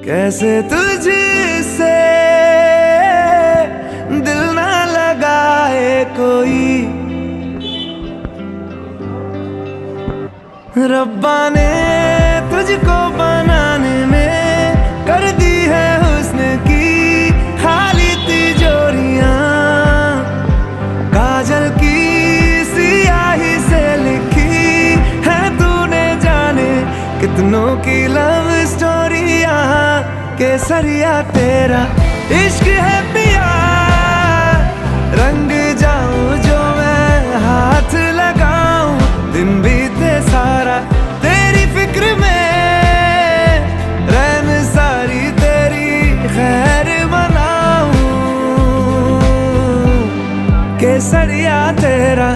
कैसे तुझसे दिल ना लगाए कोई, रब्बा ने तुझको बनाने में कर दी है हुस्न की खाली तिजोरियां, काजल की सियाही से लिखी है तूने जाने कितनों की लव स्टोरियां। केसरिया तेरा इश्क है पिया, रंग जाऊं जो मैं हाथ लगाऊं, दिन बीते सारा तेरी फिक्र में, रैन सारी तेरी खैर बनाऊं। केसरिया तेरा